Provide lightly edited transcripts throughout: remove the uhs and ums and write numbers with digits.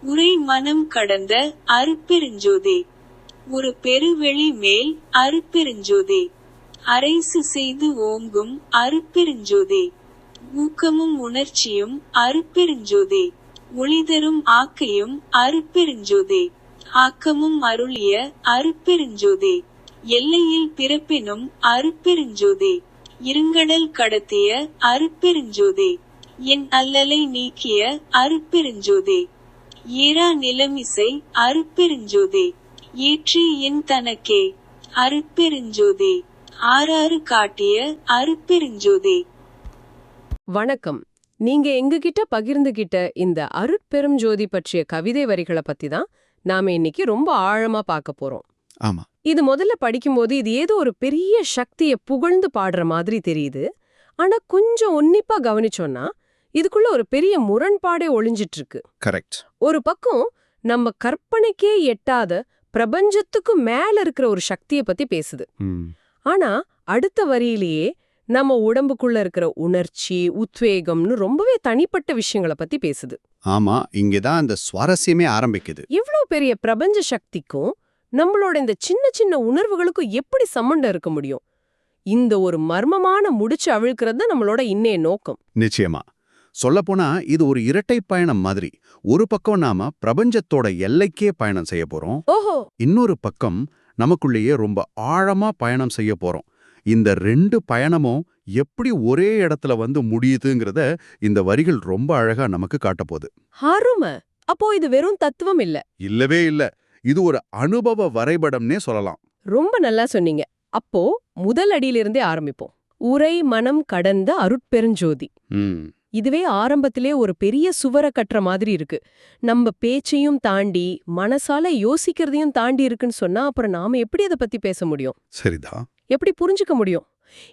உரை மனம் கடந்த அருட்பெருஞ்சோதி. ஒரு பெருவெளி மேல் அருட்பெருஞ்சோதி. அரைசு செய்து ஓங்கும் அருட்பெருஞ்சோதி. ஊக்கமும் உணர்ச்சியும் அருட்பெருஞ்சோதி. ஒளிதரும் ஆக்கையும் அருட்பெருஞ்சோதி. ஆக்கமும் அருளிய அருட்பெருஞ்சோதி. எல்லையில் பிறப்பினும் அருட்பெருஞ்சோதி. இருங்கடல் கடத்திய அருட்பெருஞ்சோதி. என் அல்லலை நீக்கிய அருட்பெருஞ்சோதி. ஏறா நிலமிசை அருட்பெருஞ்சோதி. ஏற்றி என் தனக்கே அருட்பெருஞ்சோதி. ஆறாறு காட்டிய அருட்பெருஞ்சோதி. வணக்கம். நீங்க எங்ககிட்ட பகிர்ந்துகிட்ட இந்த அருட்பெருஞ்சோதி பற்றிய கவிதை வரிகளை பத்தி தான் நாம இன்னைக்கு ரொம்ப ஆழமா பார்க்க போறோம். ஆமா, இது முதல்ல படிக்கும்போது இது ஏதோ ஒரு பெரிய சக்தியை புகழ்ந்து பாடுற மாதிரி தெரியுது. ஆனா கொஞ்சம் உன்னிப்பா கவனிச்சோம்னா இதுக்குள்ள ஒரு பெரிய முரண்பாடே ஒளிஞ்சிட்டு இருக்கு. கரெக்ட். ஒரு பக்கம் நம்ம கற்பனைக்கே எட்டாத பிரபஞ்சத்துக்கு மேல இருக்கிற ஒரு சக்தியை பத்தி பேசுது. ஆனா அடுத்த வரியிலேயே நம்ம உடம்புக்குள்ள இருக்கிற உணர்ச்சி, உத்வேகம்னு ரொம்பவே தனிப்பட்ட விஷயங்களை பத்தி பேசுது. ஆமா, இங்கதான் அந்த சுவாரஸ்யமே ஆரம்பிக்குது. இவ்ளோ பெரிய பிரபஞ்ச சக்திக்கும் நம்மளோட இந்த சின்ன சின்ன உணர்வுகளுக்கும் எப்படி சம்பந்தம் இருக்க முடியும்? இந்த ஒரு மர்மமான முடிச்சு அவிழ்க்கிறது தான் நம்மளோட இன்னைய நோக்கம். நிச்சயமா. சொல்லப்போனா இது ஒரு இரட்டை பயணம் மாதிரி. ஒரு பக்கம் நாம பிரபஞ்சத்தோட எல்லைக்கே பயணம் செய்ய போறோம். ஓஹோ. இன்னொரு பக்கம் நமக்குள்ளேயே ரொம்ப ஆழமா பயணம் செய்ய போறோம். இந்த ரெண்டு பயணமும் எப்படி ஒரே இடத்துல வந்து முடியுதுங்கிறத இந்த வரிகள் ரொம்ப அழகா நமக்கு காட்டப்போகுது. அருமை. அப்போ இது வெறும் தத்துவம் இல்ல. இல்லவே இல்ல. இது ஒரு அனுபவ வரைபடம்னே சொல்லலாம். ரொம்ப நல்லா சொன்னீங்க. அப்போ முதல் அடியிலிருந்தே ஆரம்பிப்போம். உரை மனம் கடந்த அருட்பெருஞ்சோதி. இதுவே ஆரம்பத்திலே ஒரு பெரிய சுவரை கட்டுற மாதிரி இருக்கு. நம்ம பேச்சையும் தாண்டி மனசால யோசிக்கிறதையும் தாண்டி இருக்குன்னு சொன்னா அப்புறம் நாம எப்படி அதை பத்தி பேச முடியும்? சரிதான். எப்படி புரிஞ்சுக்க முடியும்?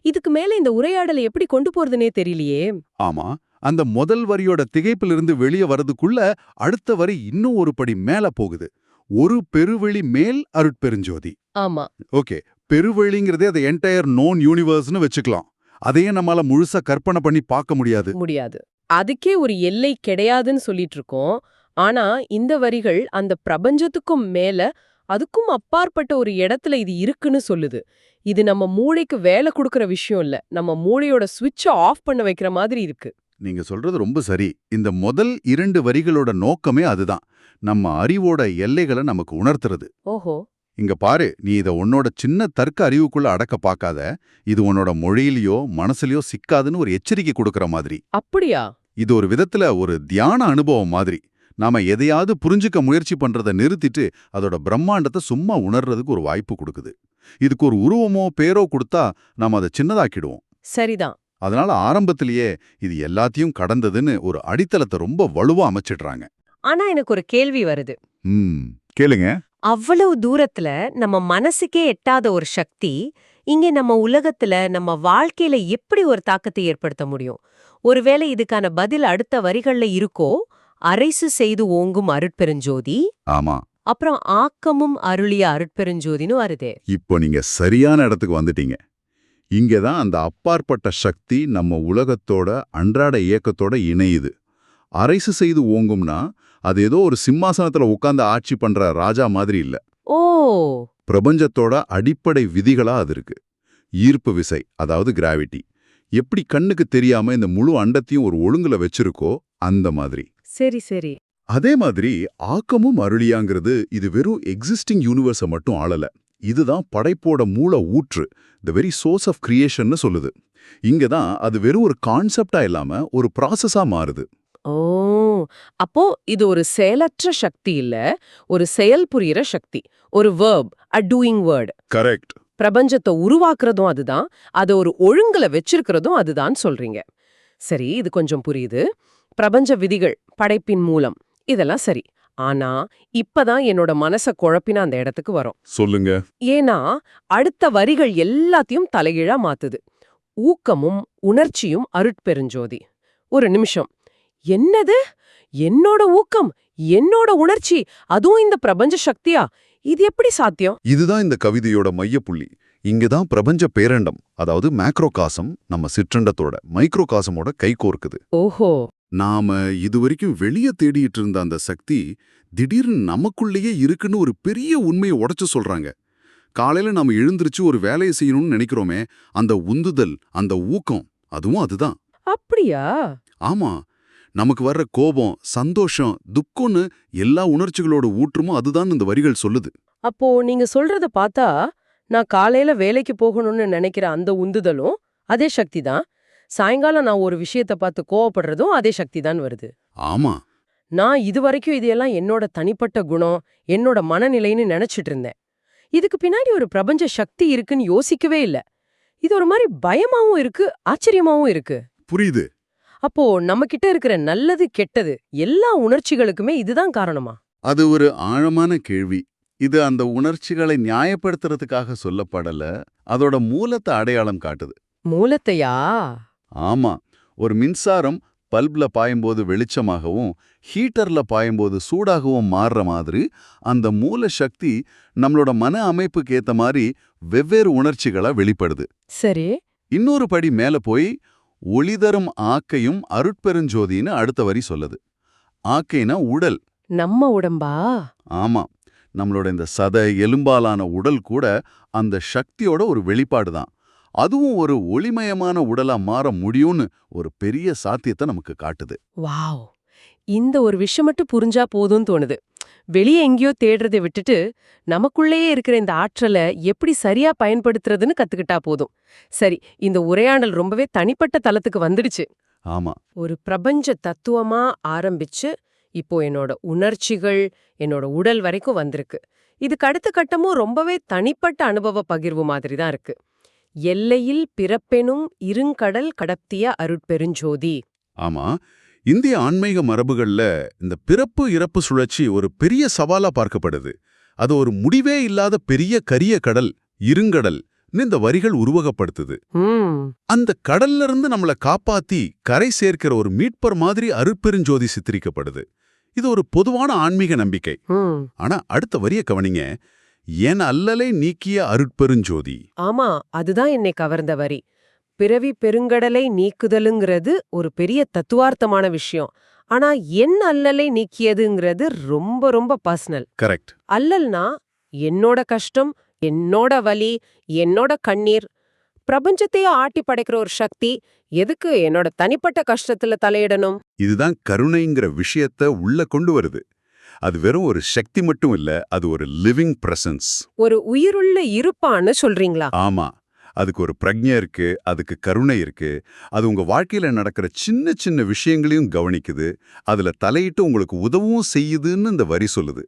இதுக்கு மேல இந்த உரையாடலை எப்படி கொண்டு போறதுனே தெரியலையே. ஆமா, அந்த முதல் வரியோட திகைப்பிலிருந்து வெளியே வரதுக்குள்ள அடுத்த வரி இன்னும் ஒரு படி மேல போகுது. ஒரு பெருவெளி மேல் அருட்பெருஞ்சோதி. ஆமா. ஓகே, பெருவெளிங்கிறதே அது என்டையர் நோன் யூனிவர்ஸ்னு வச்சுக்கலாம். அதையே நம்மால முழுசா கற்பனை பண்ணி பார்க்க முடியாது. அதுக்கே ஒரு எல்லை கிடையாதுன்னு சொல்லிட்டு இருக்கோம். ஆனா இந்த வரிகள் அந்த பிரபஞ்சத்துக்கும் மேல, அதுக்கும் அப்பாற்பட்ட ஒரு இடத்துல இது இருக்குன்னு சொல்லுது. இது நம்ம மூளைக்கு வேலை கொடுக்கற விஷயம் இல்ல. நம்ம மூளையோட சுவிட்சை ஆஃப் பண்ண வைக்கிற மாதிரி இருக்கு. நீங்க சொல்றது ரொம்ப சரி. இந்த முதல் 2 வரிகளோட நோக்கமே அதுதான். நம்ம அறிவோட எல்லைகளை நமக்கு உணர்த்துறது. ஓஹோ. இங்க பாரு, நீ இத உன்னோட சின்ன தர்க்க அறிவுக்குள்ள அடக்க பார்க்காத. இது உன்னோட மொழியிலயோ மனசுலயோ சிக்காதுன்னு ஒரு எச்சரிக்கை கொடுக்கற மாதிரி. அப்படியா? இது ஒரு விதத்துல ஒரு தியான அனுபவம் மாதிரி. நாம எதையாவது புரிஞ்சுக்க முயற்சி பண்றதை நிறுத்திட்டு அதோட பிரம்மாண்டத்தை சும்மா உணர்றதுக்கு ஒரு வாய்ப்பு கொடுக்குது. இதுக்கு ஒரு உருவமோ பேரோ கொடுத்தா நாம அதை சின்னதாக்கிடுவோம். சரிதான். அதனால ஆரம்பத்திலேயே இது எல்லாத்தையும் கடந்ததுன்னு ஒரு அடித்தளத்தை ரொம்ப வலுவா அமைச்சிடுறாங்க. ஆனா எனக்கு ஒரு கேள்வி வருது. கேளுங்க. அவ்வளவு தூரத்துல நம்ம மனசுக்கே எட்டாத ஒரு சக்தி இங்க நம்ம உலகத்துல, நம்ம வாழ்க்கையில எப்படி ஒரு தாக்கத்தை ஏற்படுத்த முடியும்? ஒருவேளை இதுக்கான பதில் அடுத்த வரிகள்ல இருக்கோ? அரைசு செய்து ஓங்கும் அருட்பெருஞ்சோதி. ஆமா. அப்புறம் ஆக்கமும் அருளிய அருட்பெருஞ்சோதின்னு வருதே. இப்போ நீங்க சரியான இடத்துக்கு வந்துட்டீங்க. இங்கதான் அந்த அப்பாற்பட்ட சக்தி நம்ம உலகத்தோட அன்றாட இயக்கத்தோட இணையுது. அரைசு செய்து ஓங்கும்னா அது ஏதோ ஒரு சிம்மாசனத்துல உட்கார்ந்து ஆட்சி பண்ற ராஜா மாதிரி இல்ல. ஓ. பிரபஞ்சத்தோட அடிப்படை விதிகளா அது இருக்கு. ஈர்ப்பு விசை, அதாவது கிராவிட்டி, எப்படி கண்ணுக்கு தெரியாம இந்த முழு அண்டத்தையும் ஒரு ஒழுங்குல வச்சிருக்கோ அந்த மாதிரி. சரி சரி. அதே மாதிரி ஆக்கமும் அருளியாங்கிறது இது வெறும் எக்ஸிஸ்டிங் யூனிவர்ஸை மட்டும் ஆளல. இதுதான் படைப்போட மூல ஊற்று, தி வெரி சோர்ஸ் ஆஃப் கிரியேஷன்னு சொல்லுது. இங்கதான் அது வெறும் ஒரு கான்செப்டா இல்லாம ஒரு ப்ராசஸா மாறுது. ஓ, அப்போ இது ஒரு செயலற்ற சக்தி இல்ல, ஒரு செயல் புரியிற சக்தி, ஒரு verb, a doing word. Correct. பிரபஞ்சத்தை உருவாக்குறதும் அதுதான், அதை ஒரு ஒழுங்குல வச்சிருக்கிறதும் அதுதான் சொல்றீங்க. சரி, இது கொஞ்சம் புரியுது. பிரபஞ்ச விதிகள், படைப்பின் மூலம், இதெல்லாம் சரி. ஆனா இப்பதான் என்னோட மனச குழப்பின அந்த இடத்துக்கு வரும். சொல்லுங்க. ஏன்னா அடுத்த வரிகள் எல்லாத்தையும் தலைகீழா மாத்துது. ஊக்கமும் உணர்ச்சியும் அருட்பெருஞ்சோதி. ஒரு நிமிஷம், என்னது? என்னோட ஊக்கம், என்னோட உணர்ச்சி, அதுவும் இந்த பிரபஞ்ச சக்தியா? இது எப்படி சாத்தியம்? இதுதான் இந்த கவிதையோட மையப்புள்ளி. இங்கதான் பிரபஞ்ச பேரண்டம், அதாவது மேக்ரோகாசம் நம்ம சிற்றண்டத்தோட மைக்ரோகாசமோட கை கோர்க்குது. ஓஹோ. நாம இதுவரைக்கும் வெளிய தேடிட்டு இருந்த அந்த சக்தி திடீர்னு நமக்குள்ளேயே இருக்குன்னு ஒரு பெரிய உண்மையை உடைச்சு சொல்றாங்க. காலையில நாம எழுந்திருச்சு ஒரு வேலையை செய்யணும்னு நினைக்கிறோமே, அந்த உந்துதல், அந்த ஊக்கம், அதுவும் அதுதான். அப்படியா? ஆமா, நமக்கு வர்ற கோபம், சந்தோஷம், துக்கம்னு எல்லா உணர்ச்சிகளோட ஊற்றுமும் அதுதான் இந்த வரிகள் சொல்லுது. அப்போ நீங்க சொல்றத பார்த்தா நான் காலையில வேலைக்கு போகணும்னு நினைக்கிற அந்த உந்துதலும் அதே சக்தி தான். சாயங்காலம் நான் ஒரு விஷயத்தை பார்த்து கோவப்படுறதும் அதே சக்தி தான் வருது. ஆமா, நான் இதுவரைக்கும் இதையெல்லாம் என்னோட தனிப்பட்ட குணம், என்னோட மனநிலைன்னு நினைச்சிட்டு இருந்தேன். இதுக்கு பின்னாடி ஒரு பிரபஞ்ச சக்தி இருக்குன்னு யோசிக்கவே இல்ல. இது ஒரு மாதிரி பயமாவும் இருக்கு, ஆச்சரியமாவும் இருக்கு. புரியுது. அப்போ நம்ம கிட்ட இருக்கிற நல்லது கெட்டது எல்லா உணர்ச்சிகளுக்குமே இதுதான் காரணமா? அது ஒரு ஆழமான கேள்வி. இது அந்த உணர்ச்சிகளை நியாயப்படுத்துறதுக்காக சொல்லப்படல, அதோட மூலத்தை அடையாளம் காட்டுது. மூலத்தையா? ஆமா, ஒரு மின்சாரம் பல்ப்ல பாயும்போது வெளிச்சமாகவும் ஹீட்டர்ல பாயும்போது சூடாகவும் மாறுற மாதிரி அந்த மூல சக்தி நம்மளோட மன அமைப்புக்கு ஏத்த மாதிரி வெவ்வேறு உணர்ச்சிகளா வெளிப்படுது. சரி. இன்னொரு படி மேல போய் ஒளிதரும் ஆக்கையும் அருட்பெருஞ்சோதின்னு அடுத்த வரி சொல்லுது. ஆக்கைனா உடல். நம்ம உடம்பா? ஆமா, நம்மளோட இந்த சதை எலும்பாலான உடல் கூட அந்த சக்தியோட ஒரு வெளிப்பாடு தான். அதுவும் ஒரு ஒளிமயமான உடலா மாற முடியும்னு ஒரு பெரிய சாத்தியத்தை நமக்கு காட்டுது. வாவ்! இந்த ஒரு விஷயம் மட்டும் புரிஞ்சா போதும்னு தோணுது. வெளியே எங்கேயோ தேடுறதை விட்டுட்டு நமக்குள்ளேயே இருக்கிற இந்த ஆற்றலை எப்படி சரியா பயன்படுத்துறதுன்னு கத்துக்கிட்டா போதும். சரி, இந்த உரையாடல் ரொம்பவே தனிப்பட்ட தளத்துக்கு வந்துடுச்சு. ஆமா, ஒரு பிரபஞ்ச தத்துவமா ஆரம்பிச்சு இப்போ என்னோட உணர்ச்சிகள், என்னோட உடல் வரைக்கும் வந்திருக்கு. இதுக்கு அடுத்த கட்டமும் ரொம்பவே தனிப்பட்ட அனுபவ பகிர்வு மாதிரி தான் இருக்கு. எல்லையில் பிறப்பெனும் இருங்கடல் கடத்திய அருட்பெருஞ்சோதி. ஆமா. இந்திய ஆன்மீக மரபுகள்ல இந்த பிறப்பு இறப்பு சுழற்சி ஒரு பெரிய சவாலா பார்க்கப்படுது. அது ஒரு முடிவே இல்லாத பெரிய கரிய கடல், இருங்கடல் இந்த வரிகள் உருவகப்படுத்துது. அந்த கடல்ல இருந்து நம்மள காப்பாத்தி கரை சேர்க்கிற ஒரு மீட்பர் மாதிரி அருட்பெருஞ்சோதி சித்தரிக்கப்படுது. இது ஒரு பொதுவான ஆன்மீக நம்பிக்கை. ஆனா அடுத்த வரிய கவனிங்க. என் அல்லலை நீக்கிய அருட்பெருஞ்சோதி. ஆமா, அதுதான் என்னை கவர்ந்த வரி. பிறவி பெருங்கடலை நீக்குதலுங்கிறது ஒரு பெரிய தத்துவார்த்தமான விஷயம். ஆனா என் அல்லலை நீக்கியதுங்கிறது ரொம்ப ரொம்ப பர்சனல். கரெக்ட். அல்லல்னா என்னோட கஷ்டம், என்னோட வலி, என்னோட கண்ணீர். பிரபஞ்சத்தையே ஆட்டி படைக்கிற ஒரு சக்தி எதுக்கு என்னோட தனிப்பட்ட கஷ்டத்துல தலையிடணும்? இதுதான் கருணைங்கிற விஷயத்த உள்ள கொண்டு வருது. அது வெறும் ஒரு சக்தி மட்டும் இல்ல, அது ஒரு லிவிங் பிரசன்ஸ். ஒரு உயிருள்ள இருப்பான்னு சொல்றீங்களா? ஆமா, அதுக்கு ஒரு பிரக்ஞை இருக்கு, அதுக்கு கருணை இருக்கு. அது உங்க வாழ்க்கையில நடக்கிற சின்ன சின்ன விஷயங்களையும் கவனிக்குது, அதுல தலையிட்டு உங்களுக்கு உதவும் செய்யுதுன்னு இந்த வரி சொல்லுது.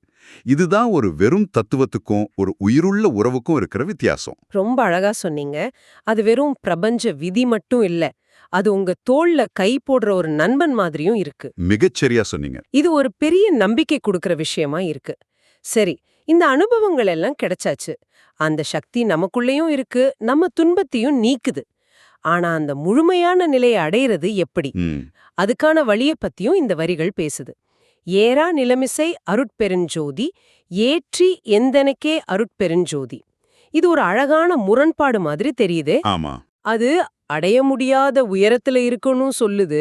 இதுதான் ஒரு வெறும் தத்துவத்துக்கும் ஒரு உயிருள்ள உறவுக்கும் இருக்கிற வித்தியாசம். ரொம்ப அழகா சொன்னீங்க. அது வெறும் பிரபஞ்ச விதி மட்டும் இல்ல, அது உங்க தோள்ல கை போடுற ஒரு நண்பன் மாதிரியும் இருக்கு. மிகச்சரியா சொன்னீங்க. இது ஒரு பெரிய நம்பிக்கை கொடுக்கிற விஷயமா இருக்கு. சரி, இந்த அனுபவங்கள் எல்லாம் கிடைச்சாச்சு. அந்த சக்தி நமக்குள்ளேயும் இருக்கு, நம்ம துன்பத்தையும் நீக்குது. ஆனா அந்த முழுமையான நிலையை அடையிறது எப்படி? அதுக்கான வழிய பத்தியும் இந்த வரிகள் பேசுது. ஏறா நிலமிசை அருட்பெருஞ்சோதி, ஏற்றி எந்தனக்கே அருட்பெருஞ்சோதி. இது ஒரு அழகான முரண்பாடு மாதிரி தெரியுது. ஆமா, அது அடைய முடியாத உயரத்துல இருக்குன்னு சொல்லுது,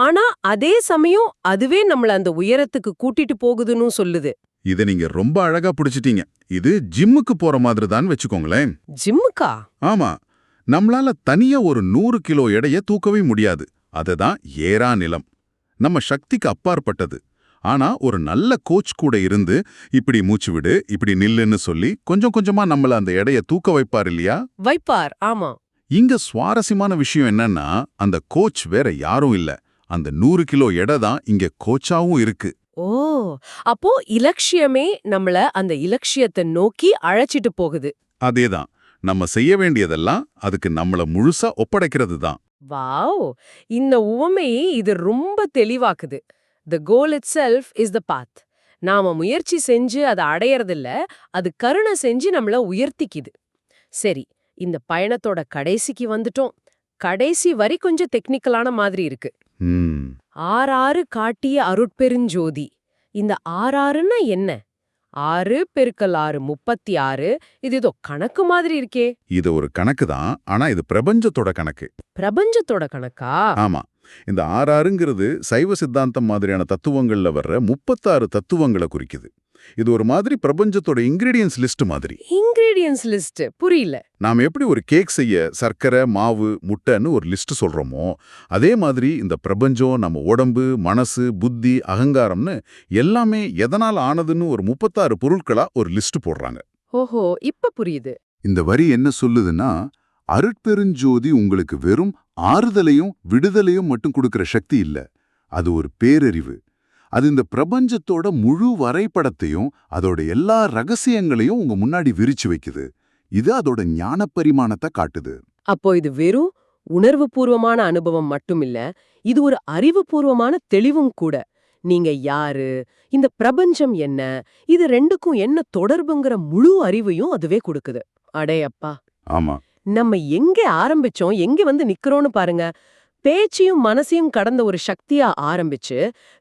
ஆனா அதே சமயம் அதுவே நம்மள அந்த உயரத்துக்கு கூட்டிட்டு போகுதுன்னு சொல்லுது. இதை நீங்க ரொம்ப அழகா புடிச்சிட்டீங்க. இது ஜிம்முக்கு போற மாதிரி தான் வச்சுக்கோங்களேன். ஜிம்முக்கா? ஆமா, நம்மளால தனியா ஒரு 100 கிலோ எடைய தூக்கவே முடியாது. அதுதான் ஏறா நிலம். நம்ம சக்திக்கு அப்பாற்பட்டது. ஆனா ஒரு நல்ல கோச் கூட இருந்து இப்படி மூச்சு விடு, இப்படி நில்லுன்னு சொல்லி கொஞ்சம் கொஞ்சமா நம்மள அந்த எடைய தூக்க வைப்பார் இல்லையா? வைப்பார், ஆமா. இங்க சுவாரஸ்யமான விஷயம் என்னன்னா, அந்த கோச் வேற யாரும் இல்ல, அந்த 100 கிலோ எடை தான் இங்க கோச்சாவும் இருக்கு. ஓ, அப்போ இலட்சியமே நம்மள அந்த இலட்சியத்தை நோக்கி அழைச்சிட்டு போகுது. அதேதான், நம்ம செய்ய வேண்டியதெல்லாம் அதுக்கு நம்மள முழுசா ஒப்படைக்கிறது தான். வாவ், இந்த உவமையை இது ரொம்ப தெளிவாக்குது. The goal itself is the path. நாம முயற்சி செஞ்சு அதை அடையறதில்ல, அது கருணை செஞ்சு நம்மள உயர்த்திக்குது. சரி, இந்த பயணத்தோட கடைசிக்கு வந்துட்டோம். கடைசி வரி கொஞ்சம் டெக்னிக்கலான மாதிரி இருக்கு. ஆறாறு காட்டிய அருட்பெருஞ்சோதி. இந்த ஆறாறுன்னா என்ன? 6 பெருக்கல் 6 36. இது ஏதோ கணக்கு மாதிரி இருக்கே. இது ஒரு கணக்கு தான், ஆனா இது பிரபஞ்சத்தோட கணக்கு. பிரபஞ்சத்தோட கணக்கா? ஆமா, இந்த 6ங்கிறது சைவ சித்தாந்தம் மாதிரியான தத்துவங்கள்ல வர்ற 36 தத்துவங்களை குறிக்குது. இது ஒரு மாதிரி பிரபஞ்சத்தோட இன்கிரீடியன்ஸ் லிஸ்ட் மாதிரி. இன்கிரீடியன்ஸ் லிஸ்ட் புரியல. நாம எப்படி ஒரு கேக் செய்ய சர்க்கரை, மாவு, முட்டைன்னு ஒரு லிஸ்ட் சொல்றோமோ, அதே மாதிரி இந்த பிரபஞ்சம், நம்ம உடம்பு, மனசு, புத்தி, அகங்காரம்னு எல்லாமே எதனால ஆனதுன்னு ஒரு 36 பொருட்களா ஒரு லிஸ்ட் போடுறாங்க. ஓஹோ, இப்ப புரியுது. இந்த வரி என்ன சொல்லுதுன்னா, அருட்பெருஞ்சோதி உங்களுக்கு வெறும் ஆறுதலையும் விடுதலையும் மட்டும் கொடுக்கிற சக்தி இல்ல. அது ஒரு பேரறிவு. அது இந்த பிரபஞ்சத்தோட முழு வரைபடத்தையும் அதோட எல்லா ரகசியங்களையும் உங்க முன்னாடி விரிச்சு வைக்குது. இது அதோட ஞான பரிமாணத்தை காட்டுது. அப்போ இது வெறும் உணர்வுபூர்வமான அனுபவம் மட்டுமில்ல, இது ஒரு அறிவுபூர்வமான தெளிவும் கூட. நீங்க யாரு, இந்த பிரபஞ்சம் என்ன, இது ரெண்டுக்கும் என்ன தொடர்புங்கிற முழு அறிவையும் அதுவே கொடுக்குது. அடே அப்பா! ஆமா, நம்ம எங்க ஆரம்பிச்சோம், எங்க வந்து நிக்கிறோம்னு பாருங்க. பேச்சையும் மனசையும் கடந்த ஒரு சக்தியா ஆரம்பிச்சு,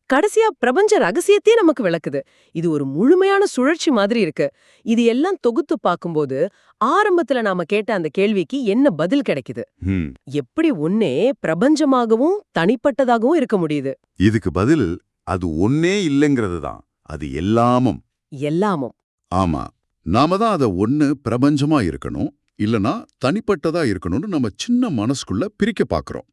கடைசியா பிரபஞ்ச ரகசியத்தையே நமக்கு விளக்குது. இது ஒரு முழுமையான சுழற்சி மாதிரி இருக்கு. இது எல்லாம் தொகுத்து பார்க்கும்போது, ஆரம்பத்துல நாம கேட்ட அந்த கேள்விக்கு என்ன பதில் கிடைக்குது? ம். எப்படி ஒன்னே பிரபஞ்சமாகவும் தனிப்பட்டதாகவும் இருக்க முடியுது? இதுக்கு பதில் அது ஒன்னே இல்லைங்கிறது தான். அது எல்லாமும். எல்லாமும். ஆமா, நாம தான் அத ஒண்ணு பிரபஞ்சமா இருக்கணும், இல்லனா தனிப்பட்டதா இருக்கணும்னு நம்ம சின்ன மனசுக்குள்ள பிரிக்க பார்க்கறோம்.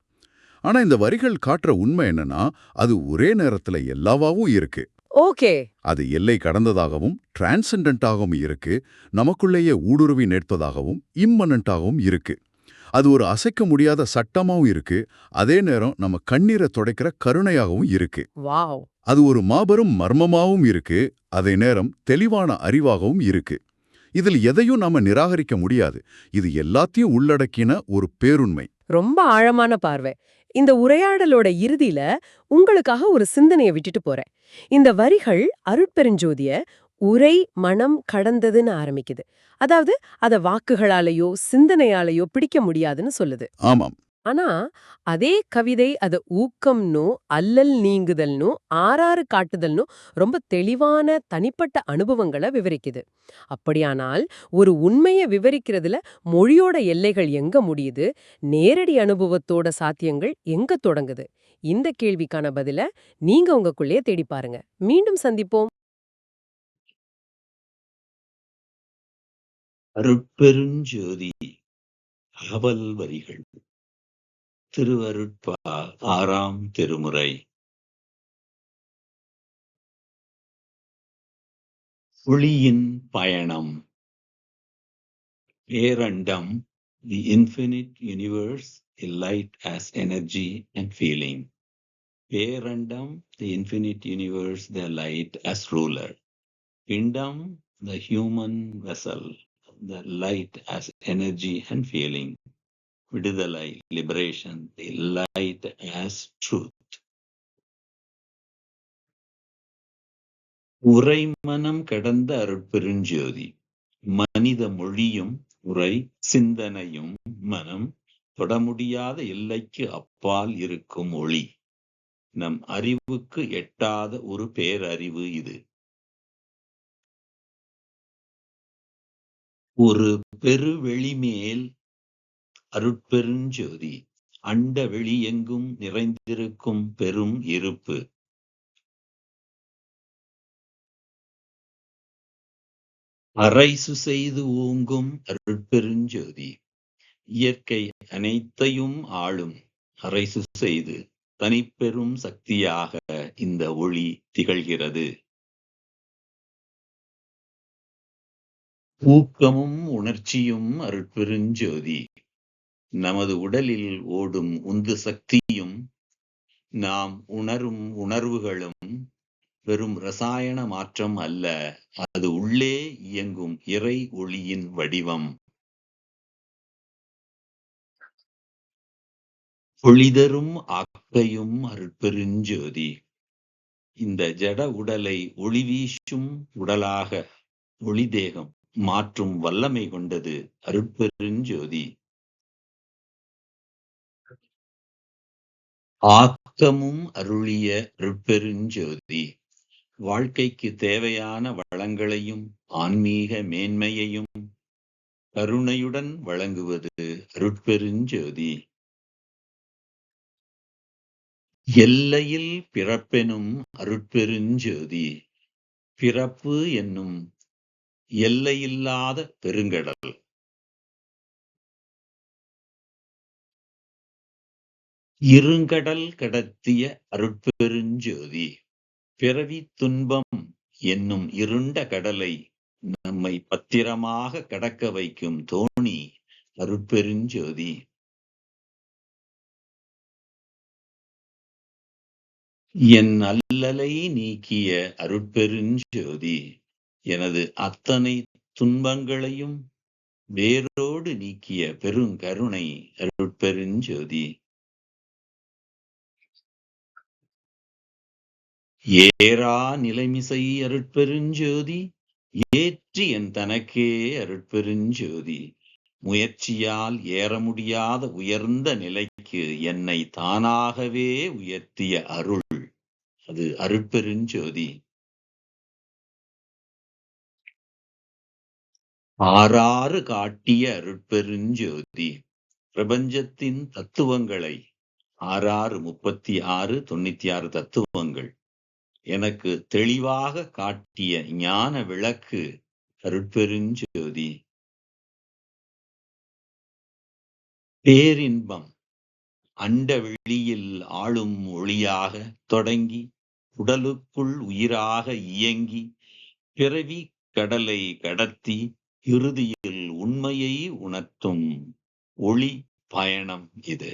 ஆனா இந்த வரிகள் காட்டுற உண்மை என்னன்னா, அது ஒரே நேரத்துல எல்லாவாவும் இருக்கு. ஓகே. அது எல்லை கடந்ததாகவும் டிரான்செண்டன்டாகவும் இருக்கு, நமக்குள்ளேயே ஊடுருவி நிற்பதாகவும் இம்மனண்டாகவும் இருக்கு. அது ஒரு அசைக்க முடியாத சட்டமாவும் இருக்கு, அதே நேரம் நம்ம கண்ணீரை துடைக்கிற கருணையாகவும் இருக்கு. வாவ். அது ஒரு மாபெரும் மர்மமாவும் இருக்கு, அதே நேரம் தெளிவான அறிவாகவும் இருக்கு. இதில் எதையும் நாம நிராகரிக்க முடியாது. இது எல்லாத்தையும் உள்ளடக்கின ஒரு பேருண்மை. ரொம்ப ஆழமான பார்வை. இந்த உரையாடலோட இறுதியில உங்களுக்காக ஒரு சிந்தனையை விட்டுட்டு போறேன். இந்த வரிகள் அருட்பெருஞ்சோதிய உரை மனம் கடந்ததுன்னு ஆரம்பிக்குது. அதாவது அத வாக்குகளாலேயோ சிந்தனையாலேயோ பிடிக்க முடியாதுன்னு சொல்லுது. ஆமாம். ஆனா அதே கவிதை அத ஊக்கம்னோ அல்லல் நீங்குதல்னோ ஆறாறு காட்டுதல்னோ ரொம்ப தெளிவான தனிப்பட்ட அனுபவங்களை விவரிக்குது. அப்படியானால் ஒரு உண்மையை விவரிக்கிறதுல மொழியோட எல்லைகள் எங்க முடியுது, நேரடி அனுபவத்தோட சாத்தியங்கள் எங்க தொடங்குது? இந்த கேள்விக்கான பதில நீங்க உங்களுக்குள்ளேயே தேடி பாருங்க. மீண்டும் சந்திப்போம். அருட்பெருஞ்சோதி அகவல் வரிகள் திருவருட்பா 6ஆம் திருமுறை. ஒளியின் பயணம். பேரண்டம், the infinite universe, a light as energy and feeling. பேரண்டம், the infinite universe, the light as ruler. Pindam, the human vessel, the light as energy and feeling. விடுதலை, liberation, the light as truth. உரைமனம் கடந்த அருட்பெருஞ்சோதி. மனித மொழியும் உரை சிந்தனையும் மனம் தொட முடியாத எல்லைக்கு அப்பால் இருக்கும் ஒளி. நம் அறிவுக்கு எட்டாத ஒரு பேரறிவு இது. ஒரு பெருவெளி மேல் அருட்பெருஞ்சோதி. அண்ட வெளி எங்கும் நிறைந்திருக்கும் பெரும் இருப்பு. அரைசு செய்து ஓங்கும் அருட்பெருஞ்சோதி. இயற்கை அனைத்தையும் ஆளும் அரைசு செய்து தனிப்பெரும் சக்தியாக இந்த ஒளி திகழ்கிறது. ஊக்கமும் உணர்ச்சியும் அருட்பெருஞ்சோதி. நமது உடலில் ஓடும் உந்து சக்தியும் நாம் உணரும் உணர்வுகளும் வெறும் ரசாயன மாற்றம் அல்ல, அது உள்ளே இயங்கும் இறை ஒளியின் வடிவம். ஒளிதரும் ஆக்கையும் அருட்பெருஞ்சோதி. இந்த ஜட உடலை ஒளி வீசும் உடலாக ஒளி தேகம் மாற்றும் வல்லமை கொண்டது அருட்பெருஞ்சோதி. ஆக்கமும் அருளிய அருட்பெருஞ்சோதி. வாழ்க்கைக்கு தேவையான வளங்களையும் ஆன்மீக மேன்மையையும் கருணையுடன் வழங்குவது அருட்பெருஞ்சோதி. எல்லையில் பிறப்பெனும் அருட்பெருஞ்சோதி. பிறப்பு என்னும் எல்லையில்லாத பெருங்கடல். இருங்கடல் கடத்திய அருட்பெருஞ்சோதி. பிறவி துன்பம் என்னும் இருண்ட கடலை நம்மை பத்திரமாக கடக்க வைக்கும் தோணி அருட்பெருஞ்சோதி. என் அல்லலை நீக்கிய அருட்பெருஞ்சோதி. எனது அத்தனை துன்பங்களையும் வேரோடு நீக்கிய பெருங்கருணை அருட்பெருஞ்சோதி. ஏறா நிலைமிசை அருட்பெருஞ்சோதி. ஏற்றி என் தனக்கே அருட்பெருஞ்சோதி. முயற்சியால் ஏற முடியாத உயர்ந்த நிலைக்கு என்னை தானாகவே உயர்த்திய அருள், அது அருட்பெருஞ்சோதி. ஆறாறு காட்டிய அருட்பெருஞ்சோதி. பிரபஞ்சத்தின் தத்துவங்களை 66 தத்துவங்கள் எனக்கு தெளிவாக காட்டிய ஞான விளக்கு அருட்பெருஞ்சோதி. பேரின்பம் அண்ட வெளியில் ஆளும் ஒளியாக தொடங்கி உடலுக்குள் உயிராக இயங்கி பிறவி கடலை கடத்தி இறுதியில் உண்மையை உணர்த்தும் ஒளி பயணம் இது.